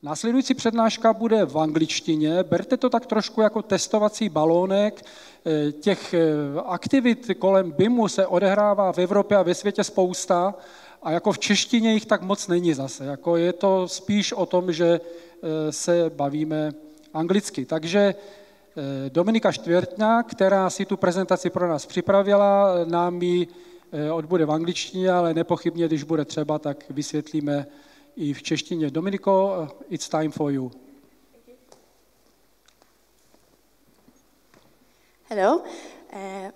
Následující přednáška bude v angličtině. Berte to tak trošku jako testovací balónek. Těch aktivit kolem BIMu se odehrává v Evropě a ve světě spousta a jako v češtině jich tak moc není zase. Jako je to spíš o tom, že se bavíme anglicky. Takže Dominika Štvrtňák, která si tu prezentaci pro nás připravila, nám ji odbude v angličtině, ale nepochybně, když bude třeba, tak vysvětlíme i v češtině. Dominiko, it's time for you. Hello,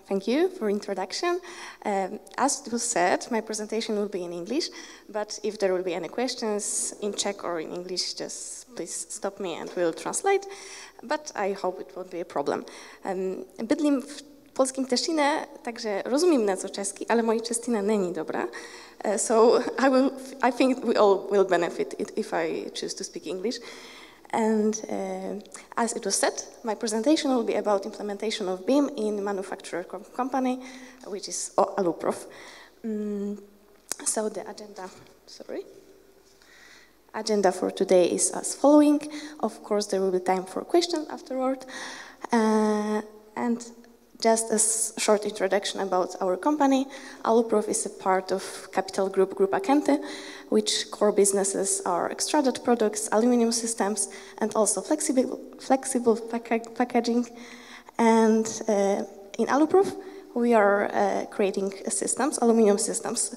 thank you for introduction. As it was said, my presentation will be in English, but if there will be any questions in Czech or in English, just please stop me and we'll translate. But I hope it won't be a problem. Bydlím v polským Teštine, takže rozumím něco česky, ale moje čeština není dobrá. So I think we all will benefit if I choose to speak English. And as it was said, my presentation will be about implementation of BIM in manufacturer company, which is Aluprof. So the agenda for today is as following. Of course, there will be time for questions afterward. And just a short introduction about our company. Aluprof is a part of Capital Group Akente, which core businesses are extruded products, aluminum systems, and also flexible packaging. And in Aluprof, we are creating systems, aluminum systems.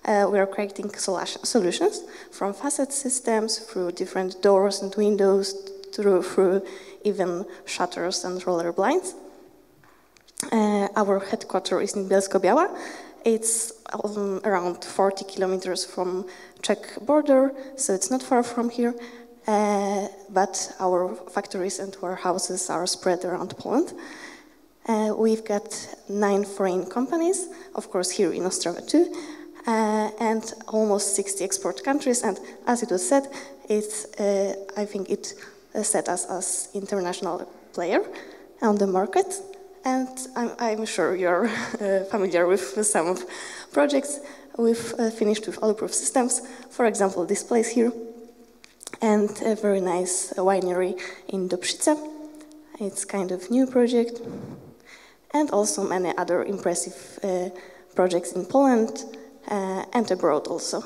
We are creating solutions from facade systems through different doors and windows, through even shutters and roller blinds. Our headquarters is in Bielsko-Biała. It's around 40 kilometers from Czech border, so it's not far from here. But our factories and warehouses are spread around Poland. We've got 9 foreign companies, of course here in Ostrava too, and almost 60 export countries. And as it was said, I think it set us as international player on the market. And I'm sure you're familiar with some of projects we've finished with Aluprof systems. For example, this place here, and a very nice winery in Dobšice. It's kind of new project, and also many other impressive projects in Poland and abroad also.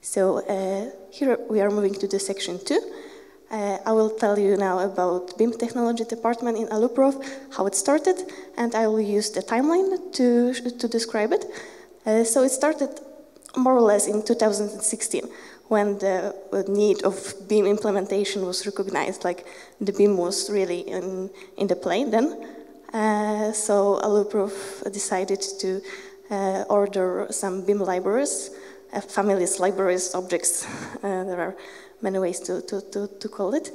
So here we are moving to the section 2. I will tell you now about BIM technology department in Aluprof, how it started, and I will use the timeline to describe it. So it started more or less in 2016, when the need of BIM implementation was recognized, like the BIM was really in the play then. So Aluprof decided to order some BIM libraries, families, libraries, objects, there are many ways to call it,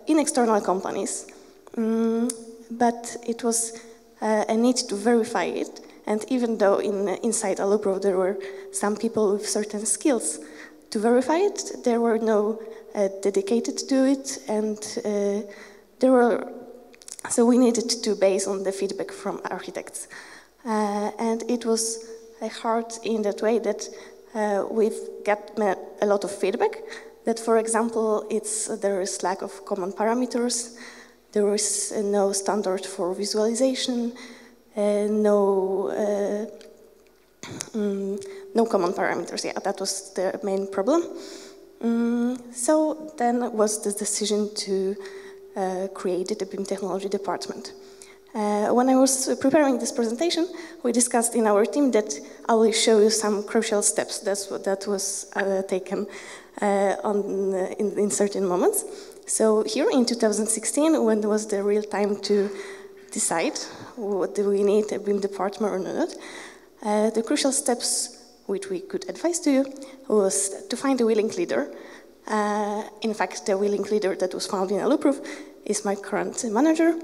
in external companies. But it was a need to verify it, and even though inside Aluprof there were some people with certain skills to verify it, there were no dedicated to do it, and so we needed to base on the feedback from architects. And it was hard in that way that we've got a lot of feedback that, for example, there is lack of common parameters, there is no standard for visualization, no common parameters. Yeah, that was the main problem. So then was the decision to create the BIM technology department. When I was preparing this presentation, we discussed in our team that I will show you some crucial steps that was taken in certain moments. So here in 2016, when was the real time to decide what do we need, a BIM department or not, the crucial steps which we could advise to you was to find a willing leader. In fact, the willing leader that was found in Aluprof is my current manager.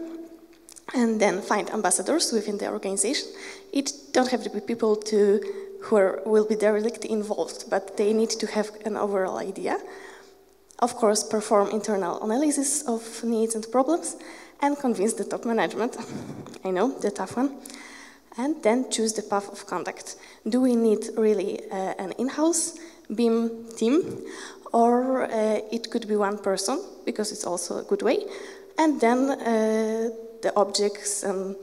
And then find ambassadors within the organization. It don't have to be people who will be directly involved, but they need to have an overall idea. Of course, perform internal analysis of needs and problems, and convince the top management. I know, the tough one. And then choose the path of conduct. Do we need really an in-house BIM team, or it could be one person, because it's also a good way, and then the objects and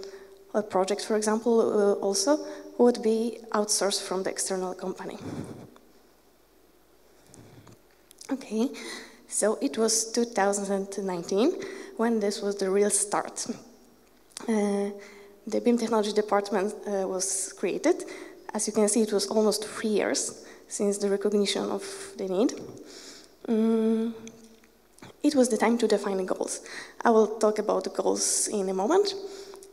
projects, for example, also would be outsourced from the external company. Okay, so it was 2019 when this was the real start. The BIM Technology Department was created. As you can see, it was almost 3 years since the recognition of the need. It was the time to define the goals. I will talk about the goals in a moment.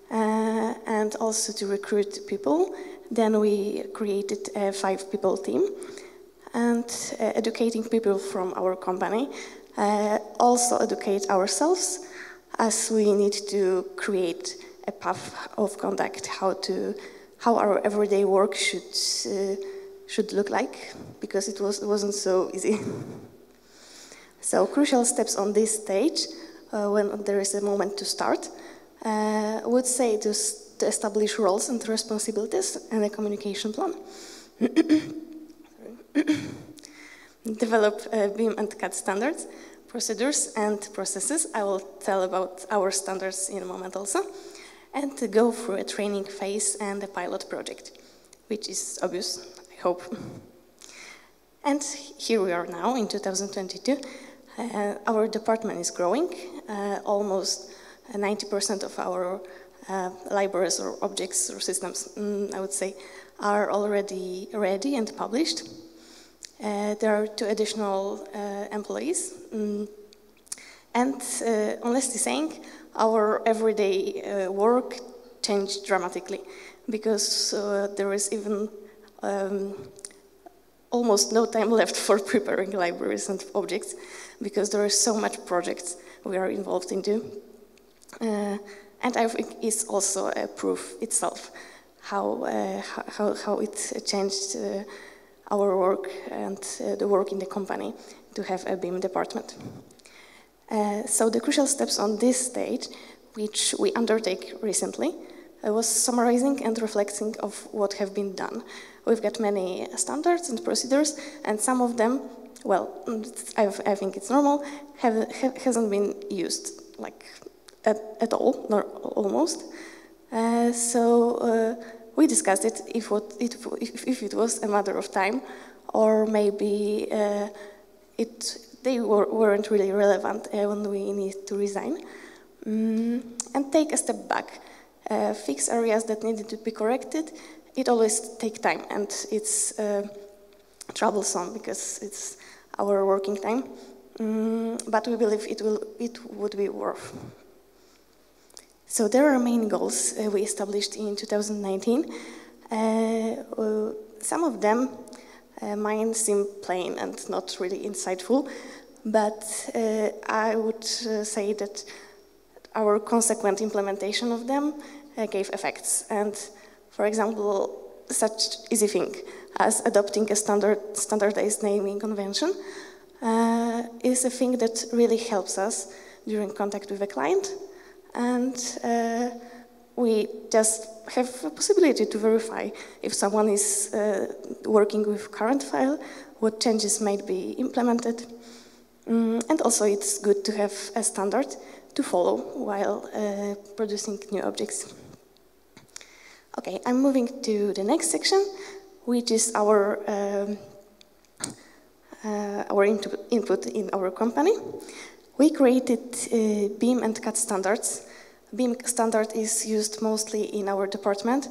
And also to recruit people. Then we created a 5-people team and educating people from our company. Also educate ourselves, as we need to create a path of conduct, how our everyday work should look like, because it wasn't so easy. So crucial steps on this stage, when there is a moment to start, would say to establish roles and responsibilities and a communication plan. Develop BIM and CAD standards, procedures and processes. I will tell about our standards in a moment also. And to go through a training phase and a pilot project, which is obvious, I hope. And here we are now in 2022. Our department is growing. Almost 90% of our libraries or objects or systems, I would say, are already ready and published. There are 2 additional employees. And honestly saying, our everyday work changed dramatically, because there is even almost no time left for preparing libraries and objects, because there is so much projects we are involved into. And I think it's also a proof itself how it changed our work and the work in the company to have a BIM department. So the crucial steps on this stage, which we undertake recently, was summarizing and reflecting of what have been done. We've got many standards and procedures, and some of them, well, I think it's normal, hasn't been used like at all, nor almost. So we discussed it if it was a matter of time, or maybe they weren't really relevant when we need to resign. And take a step back, fix areas that needed to be corrected. It always takes time, and it's troublesome because it's our working time. But we believe it would be worth. So there are main goals we established in 2019. Some of them might seem plain and not really insightful, but I would say that our consequent implementation of them gave effects. And for example, such easy thing as adopting a standardized naming convention is a thing that really helps us during contact with a client. And we just have a possibility to verify if someone is working with current file, what changes might be implemented. And also it's good to have a standard to follow while producing new objects. Okay, I'm moving to the next section, which is our input in our company. We created BIM and CAD standards. BIM standard is used mostly in our department,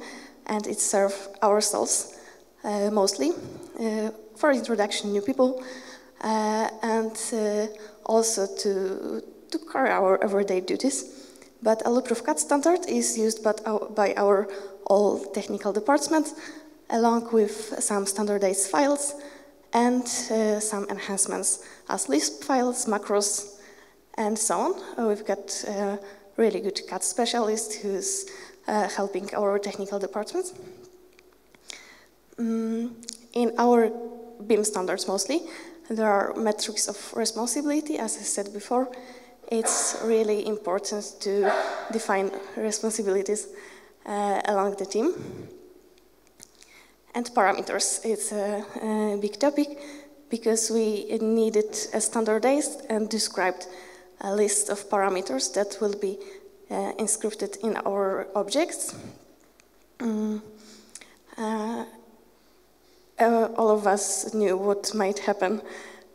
and it serves ourselves mostly for introduction new people and also to carry our everyday duties. But Aluproof CAD standard is used by our all technical departments, along with some standardized files and some enhancements as Lisp files, macros, and so on. We've got a really good CAD specialist who's helping our technical departments. In our BIM standards mostly, there are metrics of responsibility. As I said before, it's really important to define responsibilities along the team. And parameters, it's a big topic because we needed a standardized and described list of parameters that will be inscripted in our objects. All of us knew what might happen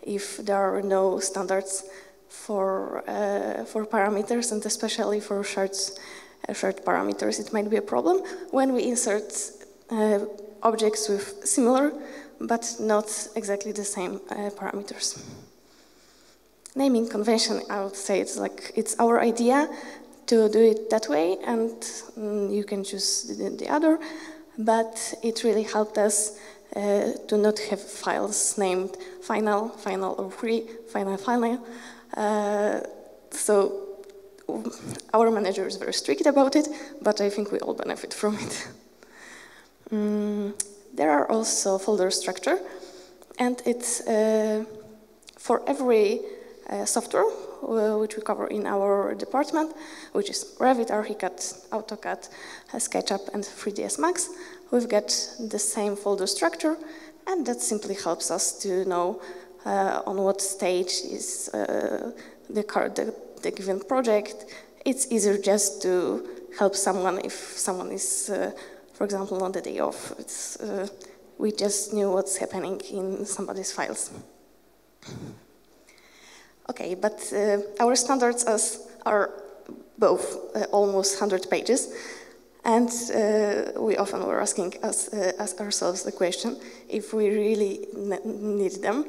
if there are no standards for parameters, and especially for shared parameters, it might be a problem when we insert objects with similar but not exactly the same parameters. Naming convention, I would say it's our idea to do it that way, and you can choose the other, but it really helped us to not have files named final, final, or free, final, final. So our manager is very strict about it, but I think we all benefit from it. There are also folder structure, and it's for every software which we cover in our department, which is Revit, Archicad, AutoCAD, SketchUp, and 3ds Max. We've got the same folder structure, and that simply helps us to know on what stage is the given project. It's easier just to help someone if someone is, for example, on the day off. We just knew what's happening in somebody's files. Okay, but our standards are both almost 100 pages, and we often were asking ourselves the question if we really need them.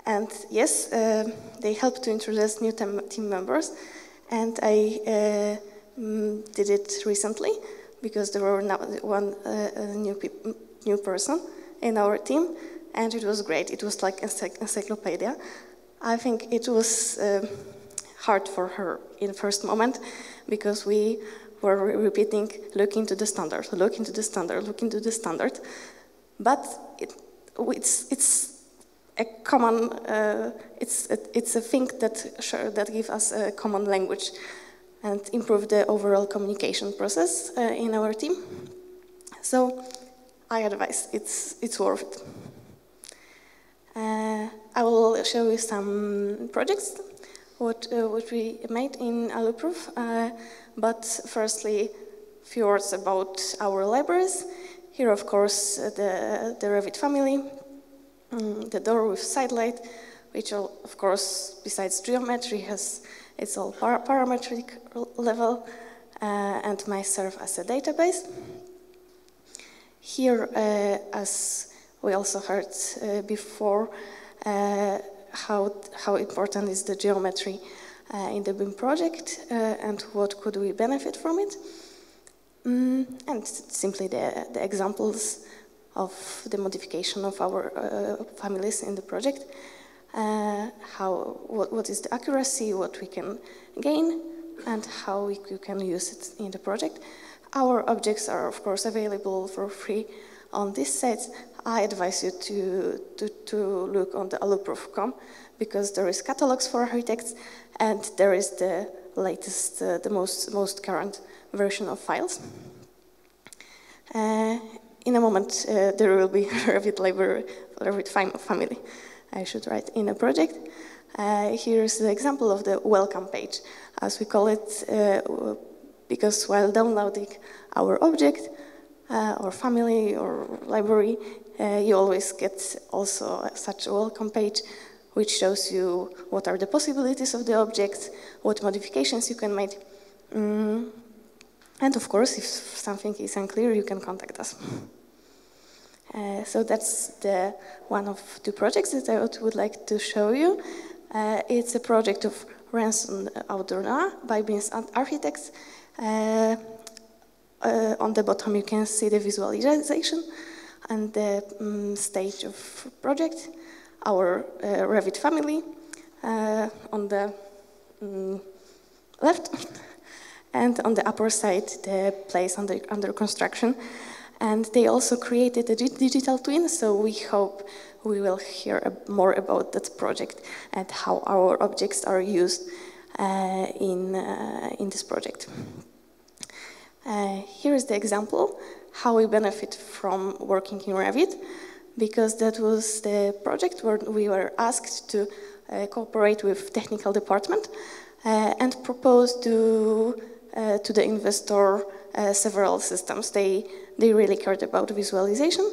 And yes, they help to introduce new team members, and I did it recently because there were one new person in our team, and it was great. It was like encyclopedia. I think it was hard for her in the first moment because we were repeating, look into the standard, look into the standard, look into the standard. But it's a common, it's a thing that gives us a common language and improve the overall communication process in our team. So I advise it's worth it. I will show you some projects what we made in Aluproof, but firstly, a few words about our libraries. Here, of course, the Revit family, the door with sidelight, which, of course, besides geometry, has its own parametric level, and might serve as a database. Here, as we also heard before, how important is the geometry in the BIM project, and what could we benefit from it. And simply the examples of the modification of our families in the project, what is the accuracy, what we can gain, and how we can use it in the project. Our objects are, of course, available for free on this site. I advise you to look on the aluproof.com because there is catalogs for architects, and there is the latest, the most current version of files. In a moment, there will be Revit library, Revit family, I should write in a project. Here's the example of the welcome page, as we call it, because while downloading our object, or family, or library, you always get also such a welcome page, which shows you what are the possibilities of the object, what modifications you can make. And of course, if something is unclear, you can contact us. So that's the one of two projects that I would like to show you. It's a project of Ranson Outdoor Noah by BIMS Architects. On the bottom, you can see the visualization and the stage of project, our Revit family on the left, and on the upper side, the place under construction. And they also created a digital twin, so we hope we will hear more about that project and how our objects are used in this project. Here is the example how we benefit from working in Revit, because that was the project where we were asked to cooperate with technical department and propose to the investor several systems. They really cared about visualization,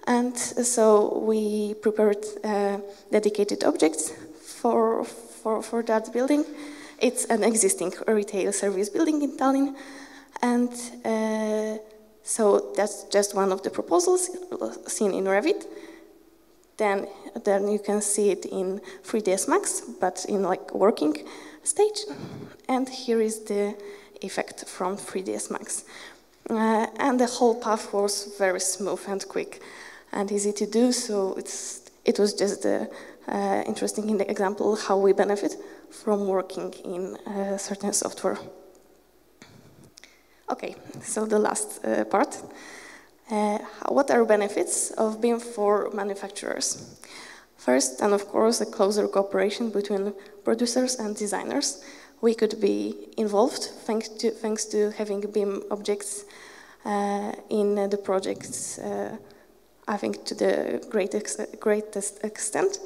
and so we prepared dedicated objects for that building. It's an existing retail service building in Tallinn, and so that's just one of the proposals seen in Revit. Then you can see it in 3ds Max, but in like working stage. And here is the effect from 3ds Max. And the whole path was very smooth and quick and easy to do. So it was just interesting example how we benefit from working in certain software. Okay, so the last part. What are benefits of BIM for manufacturers? First, and of course, a closer cooperation between producers and designers. We could be involved thanks to having BIM objects in the projects, I think to the greatest extent.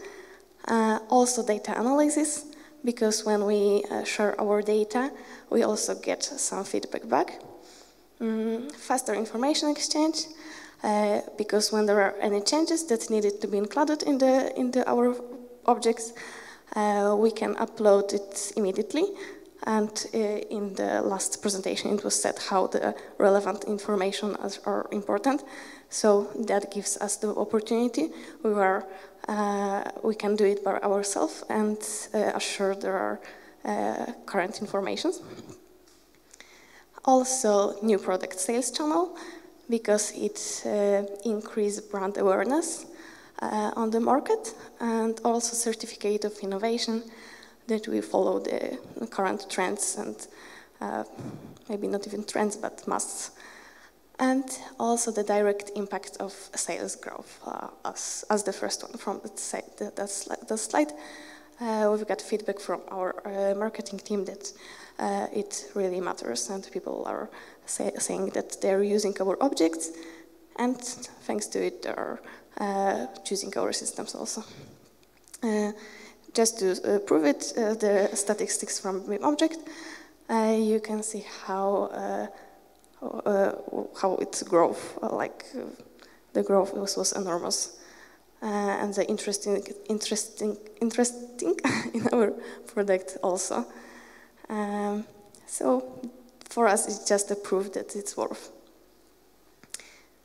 Also data analysis, because when we share our data, we also get some feedback back. Faster information exchange, because when there are any changes that needed to be included in our objects, we can upload it immediately. And in the last presentation, it was said how the relevant information are important. So that gives us the opportunity. We can do it by ourselves and assure there are current information. Also, new product sales channel, because it increases brand awareness on the market, and also certificate of innovation that we follow the current trends and maybe not even trends, but musts. And also the direct impact of sales growth, as the first one from the slide. We've got feedback from our marketing team that it really matters, and people are saying that they're using our objects, and thanks to it, they're choosing our systems also. Just to prove it, the statistics from BIM object, you can see how its growth, the growth was enormous. And the interesting in our product also. So for us, it's just a proof that it's worth.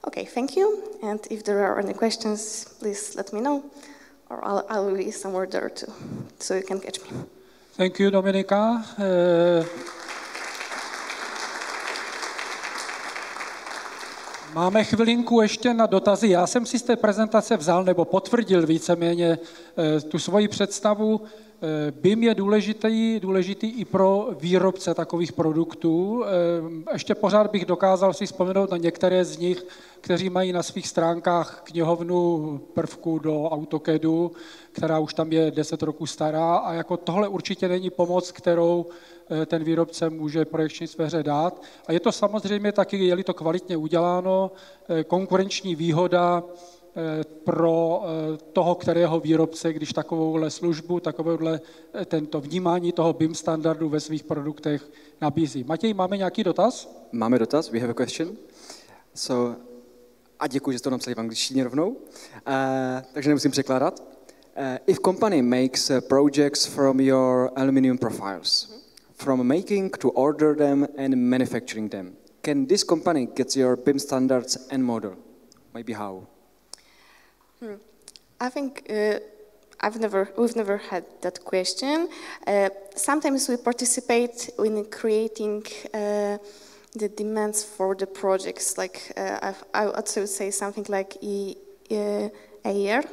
Okay, thank you. And if there are any questions, please let me know, or I'll be somewhere there too, so you can catch me. Thank you, Dominika. Máme chvilinku ještě na dotazy. Já jsem si z té prezentace vzal nebo potvrdil víceméně tu svoji představu. BIM je důležitý i pro výrobce takových produktů. Ještě pořád bych dokázal si vzpomenout na některé z nich, kteří mají na svých stránkách knihovnu prvků do AutoCADu, která už tam je 10 roků stará, a jako tohle určitě není pomoc, kterou ten výrobce může projekční sféře dát. A je to samozřejmě taky, je-li to kvalitně uděláno, konkurenční výhoda pro toho, kterého výrobce, když takovouhle službu, takovouhle tento vnímání toho BIM standardu ve svých produktech nabízí. Matěj, máme nějaký dotaz? Máme dotaz, we have a question. So, a děkuji, že jste to napsali v angličtině rovnou, takže nemusím překládat. If company makes projects from your aluminium profiles, from making to order them and manufacturing them, can this company get your BIM standards and model? Maybe how? I think we've never had that question. Sometimes we participate in creating the demands for the projects. Like I would say something like AER,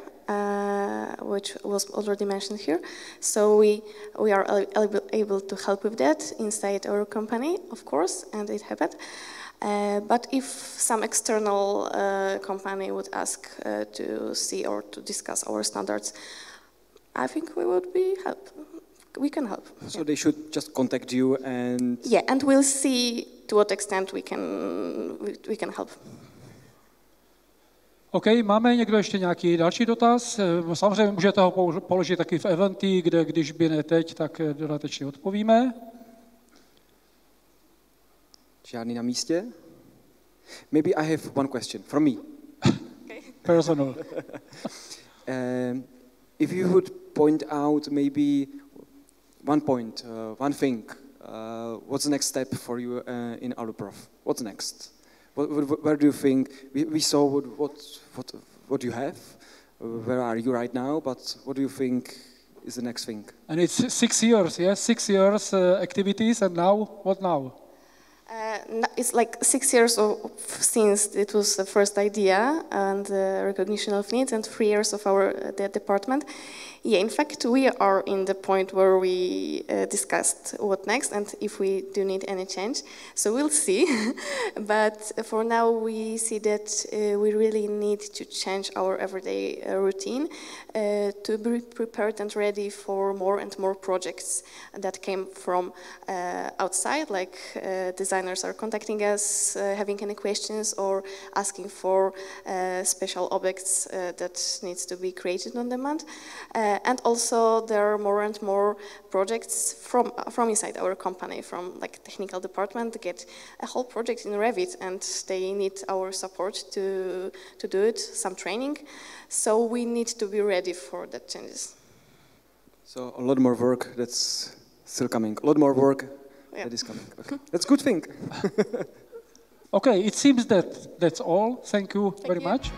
which was already mentioned here. So we are able to help with that inside our company, of course, and it happened. But if some external company would ask to see or to discuss our standards, I think we can help. So they should just contact you and... Yeah, and we'll see to what extent we can help. OK, máme někdo ještě nějaký další dotaz? Samozřejmě můžete ho položit taky v eventy, kde když by ne teď, tak dodatečně odpovíme. Žádný na místě? Maybe I have one question from me. Personal. If you would point out maybe one point, one thing, what's the next step for you in Aluprof? What's next? Where do you think we saw what you have? Where are you right now? But what do you think is the next thing? And it's 6 years, yes, 6 years activities, and now what now? It's like 6 years since it was the first idea and recognition of needs, and 3 years of our department. Yeah, in fact, we are in the point where we discussed what next and if we do need any change. So we'll see. But for now, we see that we really need to change our everyday routine to be prepared and ready for more and more projects that came from outside, like designers are contacting us, having any questions or asking for special objects that needs to be created on demand. And also there are more and more projects from inside our company, from like technical department, get a whole project in Revit, and they need our support to do it, some training. So we need to be ready for that changes. So a lot more work that's still coming. A lot more work that is coming. Okay. That's a good thing. Okay, it seems that that's all. Thank you very much.